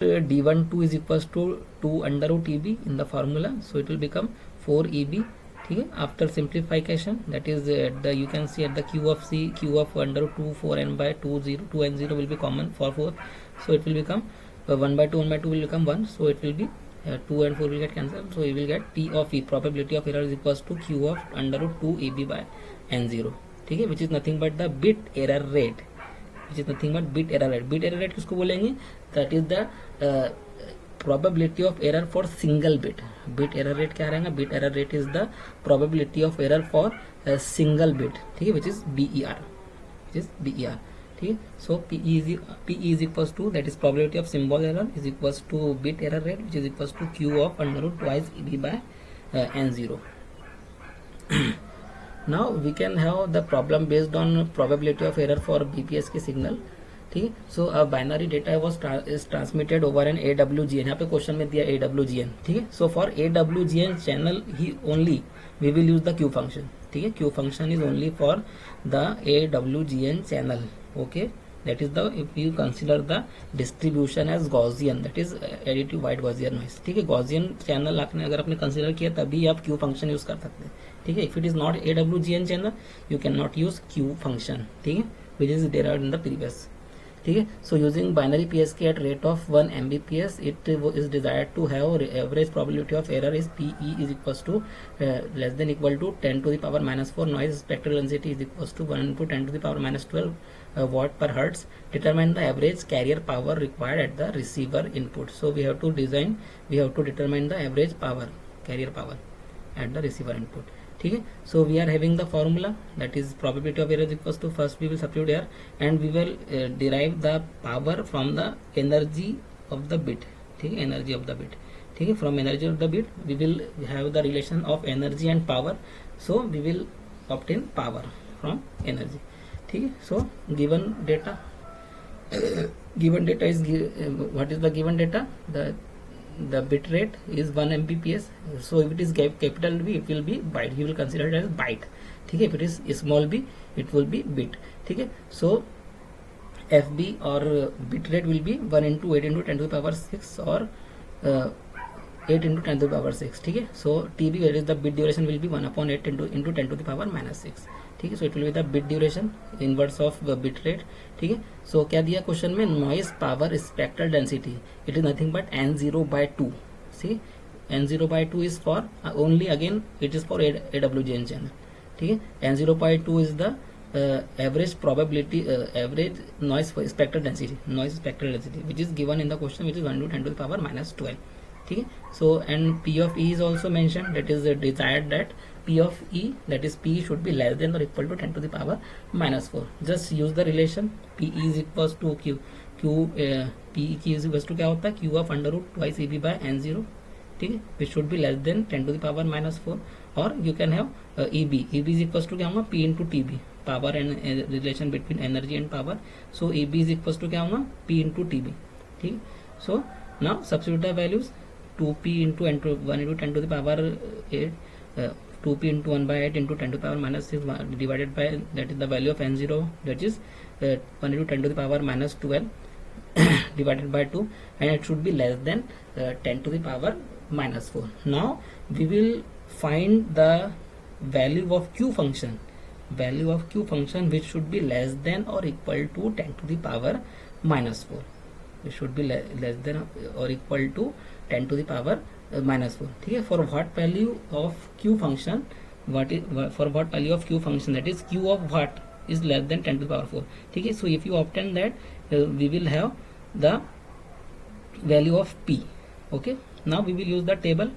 d12 is equals to 2 under root eb in the formula, so it will become 4eb. ठीक है, after simplification, that is the you can see at the q of c, q of under root 2 4n by 2 0, 2 and 0 will be common for 4, so it will become 1 by 2 will become 1, so it will be 2 and 4 will get cancelled, so you will get p of e, probability of error is equals to q of under root 2 eb by n0. ठीक है, which is nothing but the bit error rate, which is nothing but bit error rate. Bit error rate किसको बोलेंगे? That is the probability of error for single bit. Bit error rate क्या रहेगा? Bit error rate is the probability of error for a single bit. ठीक है, which is BER, which is BER. ठीक है, so P is equals to, that is probability of symbol error is equals to bit error rate, which is equals to q of under root twice EB by n0. Now we can have the problem based on probability of error for BPSK signal. ठीक है, so binary data was transmitted over an AWGN. यहाँ पे question में दिया AWGN. ठीक है, so for AWGN channel ही only we will use the Q function. ठीक है, Q function is only for the AWGN channel. Okay, that is the, if you consider the distribution as Gaussian, that is additive white Gaussian noise. ठीक है, Gaussian channel आपने अगर आपने consider किया तभी आप क्यू फंक्शन यूज कर सकते हैं. ठीक है, if it is not AWGN channel you can not use Q function. ठीक है, which is derived in the previous. ठीक है, so using binary PSK at rate of 1 Mbps, it is desired to have average probability of error is PE is equals to less than equal to 10 to the power minus 4. Noise spectral density is equals to 1 into 10 to the power minus 12 watt per hertz. Determine the average carrier power required at the receiver input. So we have to determine the average power, carrier power at the receiver input. ठीक है, so we are having the formula, that is probability of error is equals to, first we will substitute here and we will derive the power from the energy of the bit. ठीक है, energy of the bit. ठीक है, from energy of the bit we will have the relation of energy and power, so we will obtain power from energy. ठीक है, so given data is what is the given data? The bit rate is 1 Mbps, so if it is capital B it will be byte, he will consider it as byte. ठीक है, if it is small b it will be bit. ठीक है, so FB or bit rate will be 1 into 8 into 10 to the power 6 or 8 into 10 to the power 6. ठीक है, so TB, that is the bit duration, will be 1 upon 8 into 10 to the power minus 6. ठीक है, so it will be the bit duration inverse of bit rate. ठीक है, so क्या दिया question में? Noise power spectral density, it is nothing but n0/2. See, n0/2 is for only, again it is for AWGN channel. ठीक है, n0/2 is the average probability, average noise spectral density, which is given in the question, which is 1 to 10 to the power minus 12. ठीक है, so and P of E is also mentioned, that is desired that P of E, that is P should be less than or equal to 10 to the power minus 4. just use the relation P is equals to P is equals to क्या होता है? Q of under root twice EB by n0. ठीक है, which should be less than 10 to the power minus 4, or you can have EB is equals to क्या होगा? P into TB, power and relation between energy and power. so EB is equals to क्या होगा? P into TB. ठीक, so now substitute the values. 2p into 1 into 10 to the power 8, 2p into 1 by 8 into 10 to the power minus 6 divided by, that is the value of n0, that is 1 into 10 to the power minus 12 divided by 2, and it should be less than 10 to the power minus 4. Now we will find the value of q function, which should be less than or equal to 10 to the power minus 4. It should be less than or equal to 10 to the power minus 4. ठीक है, for what value of q function, for what value of q function, that is q of what is less than 10 to the power 4. ठीक है, so if you obtain that, we will have the value of p. Okay, now we will use the table.